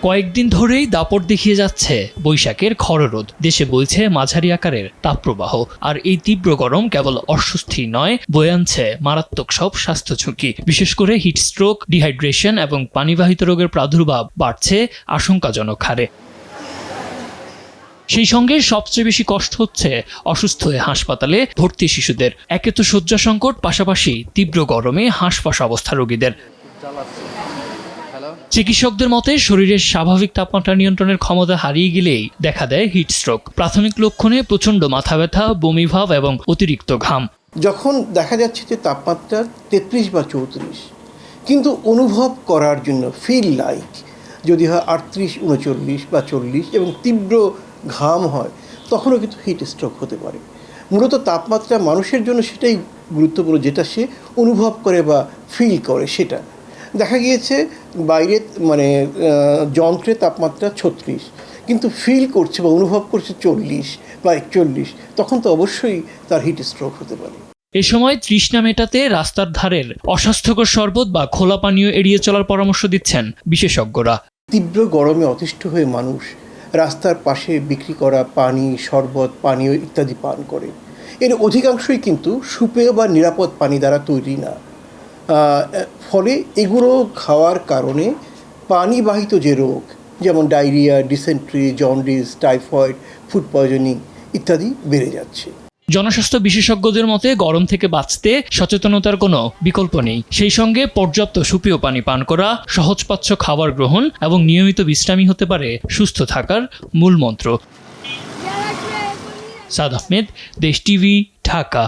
কয়েকদিন ধরেই দাপট দেখিয়ে যাচ্ছে বৈশাখের খররোদ। দেশে বইছে মাঝারি আকারের তাপপ্রবাহ। আর এই তীব্র গরম কেবল অস্বস্তি নয়, বয়ে আনছে মারাত্মক সব স্বাস্থ্য ঝুঁকি। বিশেষ করে হিটস্ট্রোক, ডিহাইড্রেশন এবং পানিবাহিত রোগের প্রাদুর্ভাব বাড়ছে আশঙ্কাজনক হারে। সেই সঙ্গে সবচেয়ে বেশি কষ্ট হচ্ছে অসুস্থ হয়ে হাসপাতালে ভর্তি শিশুদের। একে তো শয্যা সংকট, পাশাপাশি তীব্র গরমে হাঁসফাঁস অবস্থা রোগীদের। চিকিৎসকদের মতে শরীরের স্বাভাবিক তাপমাত্রা নিয়ন্ত্রণের ক্ষমতা হারিয়ে গেলেই দেখা দেয় হিটস্ট্রোক। প্রাথমিক লক্ষণে প্রচণ্ড মাথা ব্যথা, বমিভাব এবং অতিরিক্ত ঘাম। যখন দেখা যাচ্ছে যে তাপমাত্রা 33 বা 34, কিন্তু অনুভব করার জন্য ফিল লাইক যদি হয় 38, 39 বা 40 এবং তীব্র ঘাম হয়, তখনও কিন্তু হিট স্ট্রোক হতে পারে। মূলত তাপমাত্রা মানুষের জন্য সেটাই গুরুত্বপূর্ণ যেটা সে অনুভব করে বা ফিল করে। সেটা দেখা গিয়েছে বাইরে যন্ত্রে তাপমাত্রা 36, কিন্তু ফিল করছে বা অনুভব করছে 40 বা 41, তখন তো অবশ্যই তার হিট স্ট্রোক হতে পারে। এ সময় তৃষ্ণা মেটাতে রাস্তার ধারের অস্বাস্থ্যকর শরবত বা খোলা পানীয় এড়িয়ে চলার পরামর্শ দিচ্ছেন বিশেষজ্ঞরা। তীব্র গরমে অতিষ্ঠ হয়ে মানুষ রাস্তার পাশে বিক্রি করা পানি, শরবত, পানীয় ইত্যাদি পান করে। এর অধিকাংশই কিন্তু সুপেয় বা নিরাপদ পানি দ্বারা তৈরি না। ফলে এগুলো খাওয়ার কারণে পানিবাহিত যে রোগ, যেমন diarrhoea, dysentery, jaundice, typhoid, food poisoning ইত্যাদি বেড়ে যাচ্ছে। জনস্বাস্থ্য বিশেষজ্ঞদের মতে গরম থেকে বাঁচতে সচেতনতার কোনো বিকল্প নেই। সেই সঙ্গে পর্যাপ্ত সুপেয় পানি পান করা, সহজপাচ্য খাবার গ্রহণ এবং নিয়মিত বিশ্রামই হতে পারে সুস্থ থাকার মূল মন্ত্র। সাদ আহমেদ, দেশ টিভি, ঢাকা।